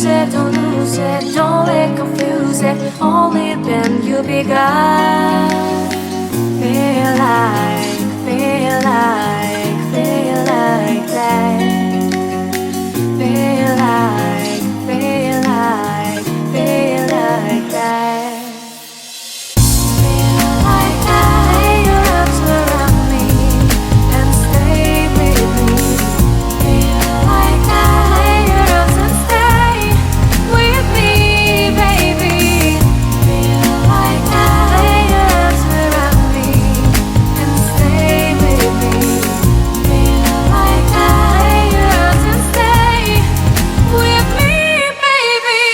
don't lose it, don't let confuse it. Only then you begun. Feel like that. Feel like, feel like that. Feel like that, your arms around me and stay with me. Feel like that, your arms and stay with me, baby. Feel like that, your arms around me and stay with me. Feel like that, your arms and stay with me, baby.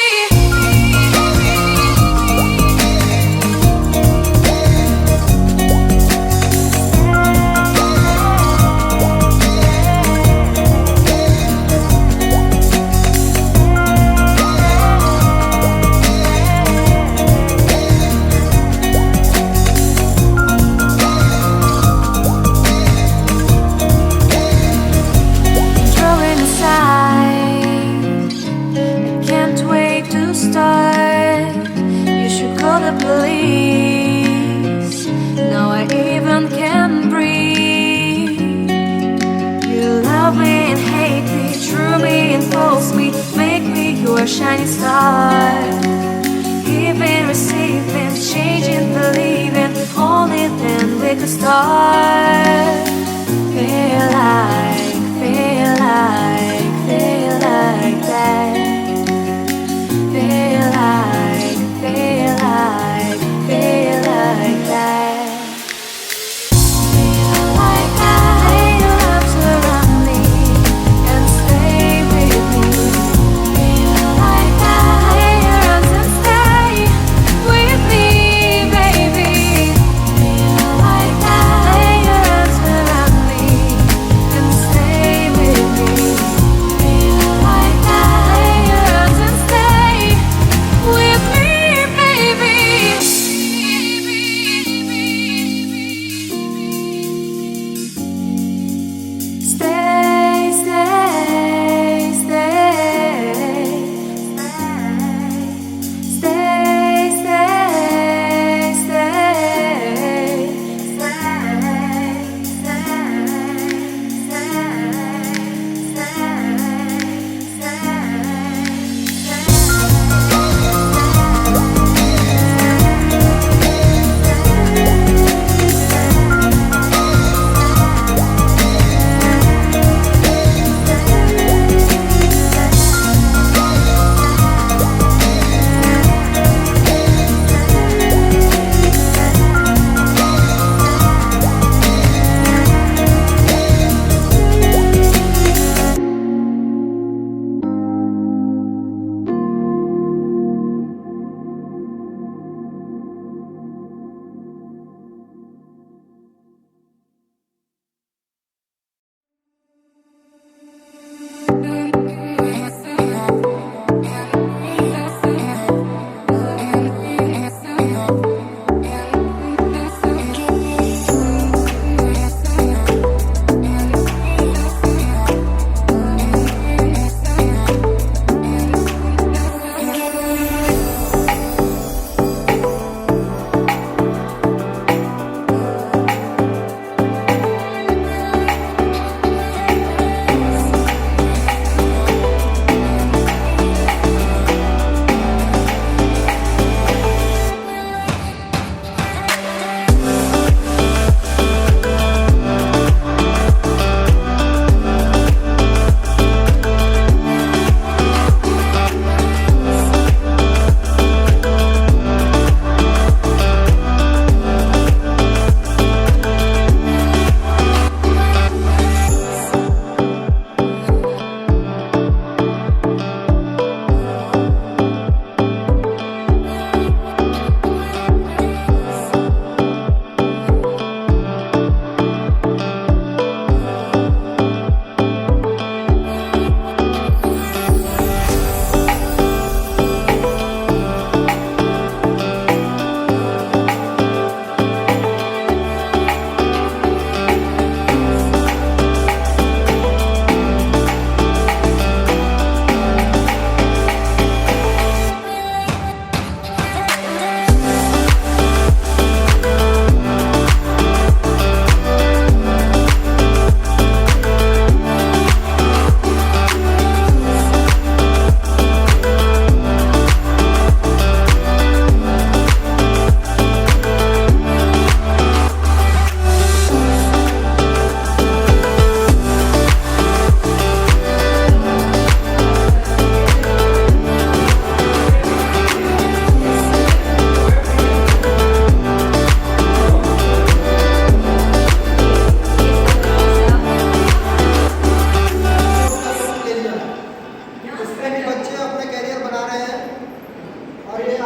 Drawing aside, I can't wait to start. You should call the police. Now I even can breathe. You love me and hate me, true me and false me, make me your shining star. Giving, receiving, changing, believing, only then we could start. Feel like that. Feel like that. Feel like that, your arms around me and stay with me. Feel like that, your arms and stay with me, baby. Feel like that, your arms around me and stay with me. Feel like that,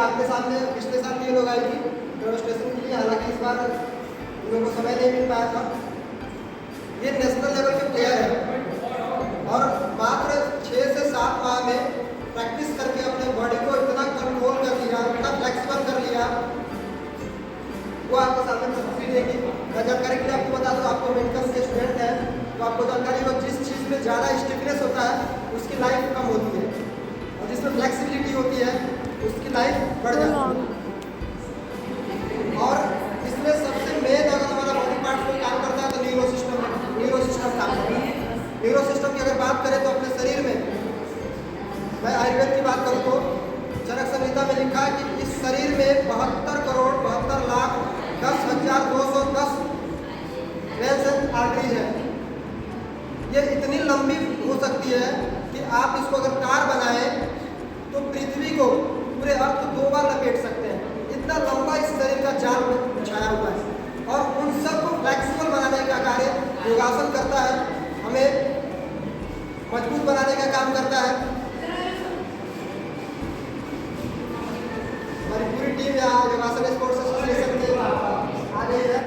आपके सामने पिछले साल भी ये लोग आई थी demonstration के लिए, हालांकि इस बार इन लोगों को समय नहीं मिल पाया था। ये नेशनल लेवल के प्लेयर हैं और मात्र 6 से 7 माह में प्रैक्टिस करके अपने बॉडी को इतना कंट्रोल कर लिया, इतना फ्लेक्सिबल कर लिया, वो आपके सामने तस्वीर देगी। मैं जानकारी के लिए आपको बता दूँ, आपको मेडिकल के स्टूडेंट हैं तो आपको जानकारी हो, जिस चीज़ में ज़्यादा स्टिफनेस होता है उसकी लाइफ कम होती है और जिसमें फ्लेक्सिबिलिटी होती है उसकी लाइफ बढ़ जाती है। और इसमें सबसे मेन अगर हमारा बॉडी पार्ट कोई काम करता है तो न्यूरो सिस्टम काम करता है। न्यूरो सिस्टम की अगर बात करें तो अपने शरीर में, मैं आयुर्वेद की बात करूँ तो चरक संहिता में लिखा है कि इस शरीर में 72 crore 72 lakh 10,210 veins and arteries है। ये इतनी लंबी हो सकती है कि आप इसको अगर कार बनाएं तो पृथ्वी को पूरे अर्थ 2 बार लपेट सकते हैं। इतना लंबा इस शरीर का जाल छाया हुआ है और उन सबको फ्लेक्सिबल बनाने का कार्य योगासन करता है, हमें मजबूत बनाने का काम करता है। हमारी पूरी टीम यहाँ योगासन स्पोर्ट्स एसोसिएशन की आ गई है।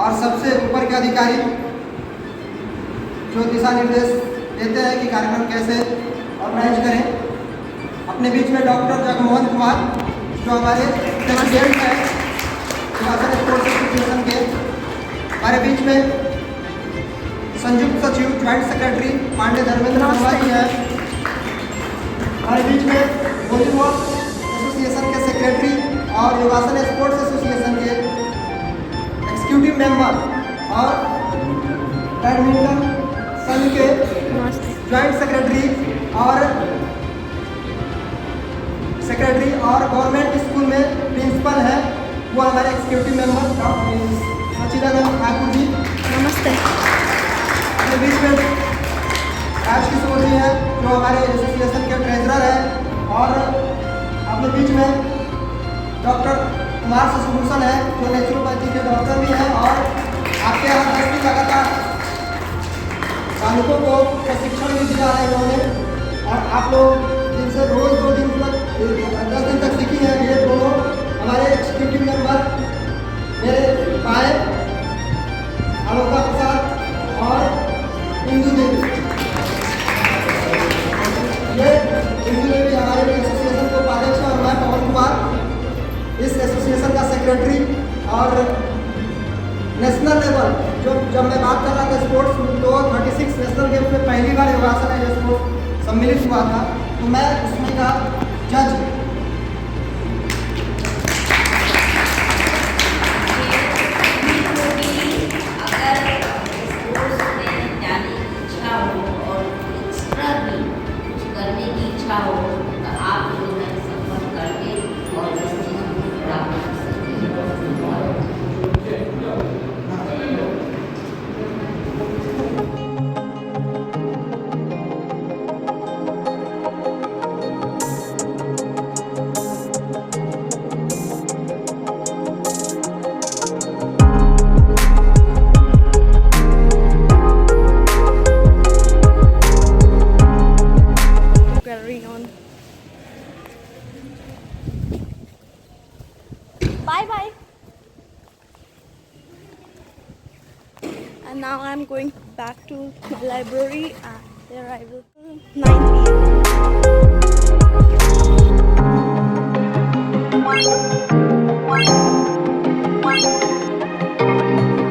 और सबसे ऊपर के अधिकारी जो दिशा निर्देश देते हैं कि कार्यक्रम कैसे ऑर्गेनाइज करें। अपने बीच में डॉक्टर जगमोहन कुमार जो हमारे प्रेसिडेंट हैं योगासन स्पोर्ट्स एसोसिएशन के, हमारे बीच में संयुक्त सचिव ज्वाइंट सेक्रेटरी पांडे धर्मेंद्र जी हैं, हमारे बीच में वॉलीबॉल एसोसिएशन के सेक्रेटरी और योगासन स्पोर्ट्स एसोसिएशन के एग्जीक्यूटिव मेंबर और बैडमिंटन संघ के ज्वाइंट सेक्रेटरी और गवर्नमेंट स्कूल में प्रिंसिपल है, वो हमारे executive member doctor Sachidanand Thakur ji. नमस्ते। अपने बीच में राजकिशोर जी हैं जो हमारे एसोसिएशन के ट्रेजरर हैं, और अपने बीच में डॉक्टर कुमार शशिभूषण है जो नेचुरोपैथी के डॉक्टर भी हैं, और आपके यहाँ 10 दिन लगातार बालकों को प्रशिक्षण भी दिया है इन्होंने, और आप लोग जिनसे रोज 2 दिन तक 10 दिन तक सीखी है। ये दोनों हमारे एग्जीक्यूटिव मेंबर मेरे भाई आलोका प्रसाद और इंदु देवी। ये इंदु देवी हमारे एसोसिएशन के उपाध्यक्ष है, और मैं पवन कुमार इस एसोसिएशन का सेक्रेटरी। और नेशनल लेवल जब मैं बात कर रहा था स्पोर्ट्स, तो 36 नेशनल गेम्स में पहली बार योगासन है जो स्पोर्ट्स सम्मिलित हुआ था, तो मैं उसमें का जज। Bye. And now I'm going back to my library, and there I will 9 p.m.